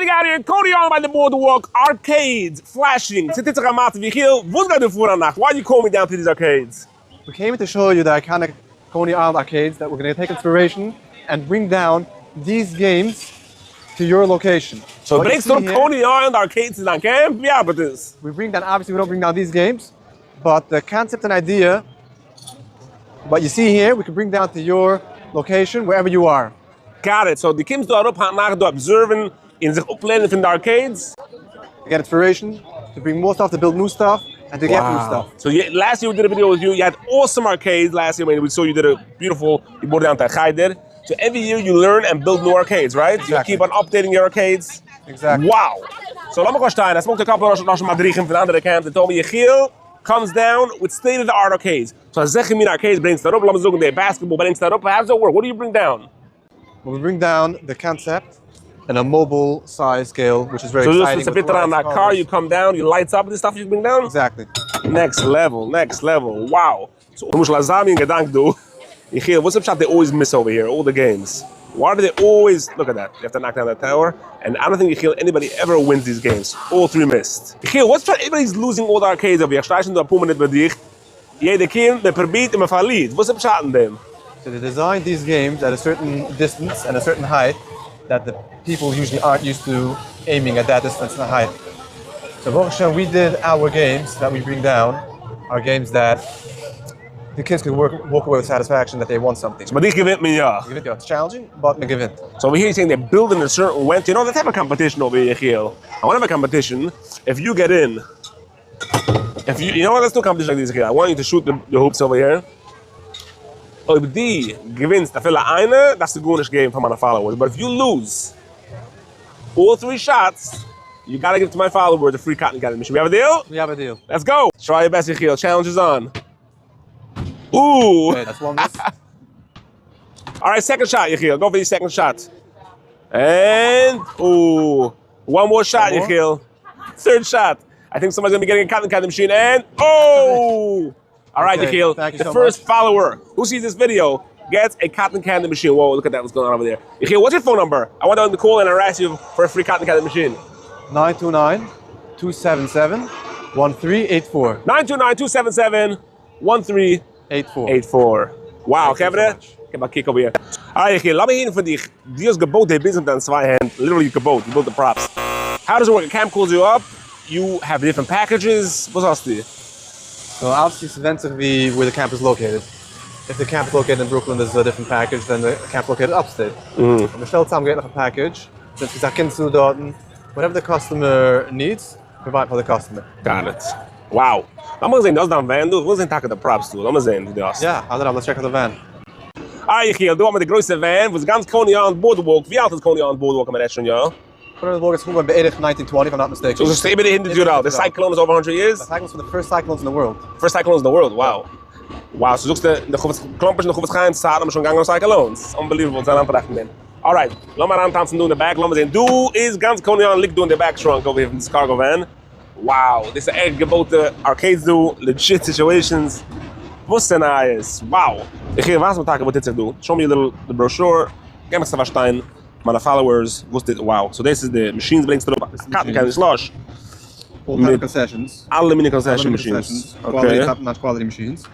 finally got here. Cody on by the boardwalk. Arcades, flashing. Sit a mat Michiel. What's going to do for nacht? Why do you call me down to these arcades? We came to show you the iconic Coney Island arcades that we're going to take inspiration and bring down these games to your location. So bringst du Coney Island arcades in our camp? Yeah, but this. We bring down, obviously we don't bring down these games, but the concept and idea, what you see here, we can bring down to your location, wherever you are. Got it. So the Kims do up nach do observing in zich opleiden from the arcades. To get inspiration, to bring more stuff, to build new stuff, and to get new stuff. So last year we did a video with you. You had awesome arcades last year when we saw you did a beautiful, you brought down to Gaider. So every year you learn and build new arcades, right? Exactly. You keep on updating your arcades. Exactly. Wow. So let me go stein. I spoke to a couple of Russian Madrigen from the other camp. They told me Yechiel comes down with state-of-the-art arcades. So I zeg me arcades brings that up. Let me look at basketball brings that up. How does that work? What do you bring down? Well, we bring down the concept in a mobile size scale, which is very exciting. So just a bit around that car, you come down, you lights up with the stuff you bring down? Exactly. Next level, next level. Wow. So we must lazami and gedank do. Yechiel, what's the shot they always miss over here, all the games? Why do they always, look at that, you have to knock down that tower, and I don't think Yechiel, anybody ever wins these games. All three missed. Yechiel, what's the shot, everybody's losing all the arcades over here. Streichen du a Puma nicht bei dich. Jede Kind, der probiert immer verliert. What's the shot in them? So they designed these games at a certain distance and a certain height that the people usually aren't used to aiming at that distance and height. So Baruch we did our games that we bring down, are games that the kids could walk away with satisfaction that they won something. So, but they give it me, yeah. It's challenging, but they give it. So over here you're saying they're building a certain way. You know, let's have a competition over here, Yechiel. I want to have a competition. If you get in, you know what, let's do a competition like this, Yechiel. I want you to shoot the hoops over here. If die gewinnst, da fehlt eine, that's the goonish game for my followers. But if you lose all three shots, you gotta give to my followers a free cotton candy machine. We have a deal? We have a deal. Let's go. Try your best, Yechiel. Challenge is on. Ooh. Okay, that's one miss. All right, second shot, Yechiel. Go for your second shot. And, ooh. One more shot, Yechiel. Third shot. I think somebody's gonna be getting a cotton candy machine. And, oh! All right, Okay, Yechiel, thank you the so first much. follower who sees this video gets a cotton candy machine. Whoa, look at that, what's going on over there. Yechiel, what's your phone number? I want them to call and harass you for a free cotton candy machine. 929-277-1384. 929-277-1384. Wow, Kevin, ich hab einen Kick over here. All right, Yechiel, lass mich hin von dich. Die hast gebaut, die Business mit zwei Händen. Literally gebaut, you built the props. How does it work? A camp calls you up, you have different packages. Was hast du? So obviously it's eventually where the camp is located. If the camp is located in Brooklyn, there's a different package than the camp located upstate. And we stellen samen a package. Since we can do whatever the customer needs, provide for the customer. Got it. Wow. Lass mal sehen, das ist dann Van, du willst den Tag der Props tun. Lass mal sehen, wie du hast. Yeah, let's check out the van. Ah, Yechiel, du hast mit der größten Van, was ganz Coney Island Boardwalk. Wie alt ist Coney Island Boardwalk, haben wir das schon, ja? Coney Island Boardwalk is from 1920, if I'm not mistaken. So it's immer hinter you out. The cyclone is over 100 years? The cyclones were the first cyclones in the world. First cyclones in the world, wow. Wow, so suchst du, Klompers in der Guvers Zahl haben schon gegangen cyclones. Unbelievable, sein Anbrachten bin. All right, lass mal rantanzen, du in der Back, lass mal sehen. Du ist ganz Coney Island, liegt du in der Back trunk over here from this cargo van. Wow, this is echt gebote arcades do, legit situations. Was denn nice, wow. Ich gehe was mit Tag, was jetzt do. Show me the brochure. Geh mal Stein. My followers, wow. So this is the machines brings to the cotton candy slush. All kind of concessions. Alle mini concession machines. Quality, top-notch quality machines.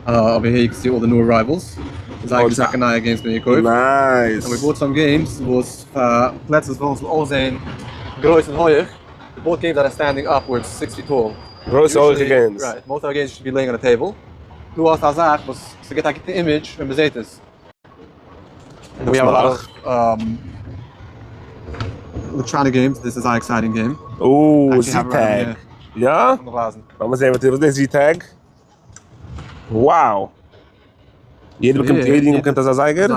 Over here you can see all the new arrivals. Zakenaya games being equipped. Nice. And we bought some games, was Plätze von all zijn groß and hoog. We bought games that are standing upwards, 6 feet tall. Groß hoge games. Right, most of our games should be laying on a table. Du hast als zaak was to get the image when bezet is. And we have a lot of electronic games. This is our exciting game. Oh, Z-Tag. Ja? Lass mal sehen, was ist der Z-Tag? Wow. Jeder bekommt das als Eiger?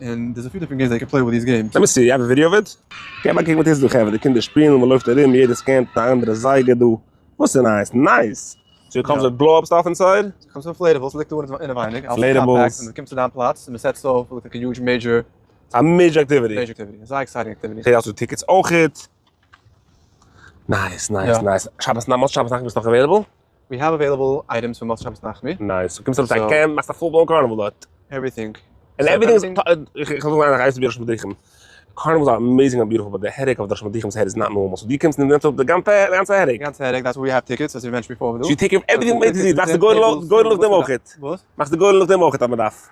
And there's a few different games that you can play with these games. Let me see, you have a video of it? Geh mal gucken, was ist du haben. Die Kinder spielen, man läuft da rein, jeder scannt eine andere Seite, du. Was ist nice? Nice. So it comes with blow-up stuff inside? It comes with inflatables, like doing in a weinig. Inflatables. And it comes to down plots, and we set so with like a huge major activity. Major activity. It's an exciting activity. Hey, also tickets auch hit. Nice. Shabbos Nacht is nog available? We have available items for most Shabbos Nacht. Nice. So comes to the camp, machst a full-blown carnival dort. Everything. And everything is... Ich will noch ein Reis wieder schon bedienen. Carnivals are amazing and beautiful, but the headache of the Shmadichim's head is not normal. So die kommst in the ganze headache. Ganz headache, that's where we have tickets, as we mentioned before. So you take care of everything with the That's the go to look them auch. What? Machst the go to look them auch, aber darf.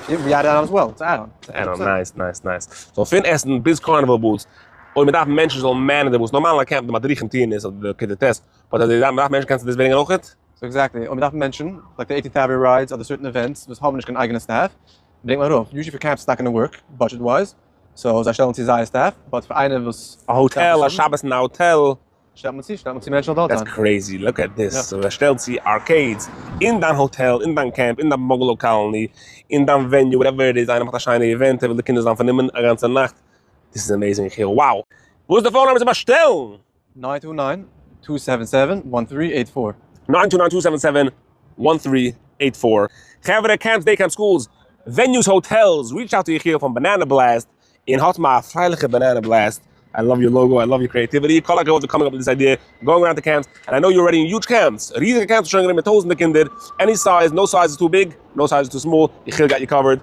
We add it on as well. It's add-on. Nice. So fin essen bis Carnival boots. Und mit Menschen soll man der boots. Normal camp, der Madrichen Tien ist, the test. But the Menschen kannst du das bringen auch nicht? So exactly. Und wir darf mention, like the 18th Abbey rides or the certain events, was haben nicht kein eigenes Staff. Bring mal drauf. Usually for camps, it's not going to work, budget-wise. So, I stellen sie seine Staff, but für eine was... A hotel, a Shabbos in a hotel. Stellen sie Menschen dort That's an. crazy, look at this. Yeah. So, stellt sie arcades in dein Hotel, in dein Camp, in dein Bungalow Colony, in dein Venue, whatever it is. Einer macht ein scheine Event, will die Kinder dann vernehmen, eine ganze Nacht. This is amazing, here. Wow. Wo ist der Phone-Nummer zum Bestellen? 929-277-1384. 929-277-1384. Gevere camps, day camp schools, venues, hotels. Reach out to Yechiel from Banana Blast in Hotma, Freiliche Banana Blast. I love your logo. I love your creativity. Call out for coming up with this idea, going around the camps. And I know you're already in huge camps. Riesige camps, showing them a toes in the kinder. Any size, no size is too big, no size is too small. Yechiel got you covered.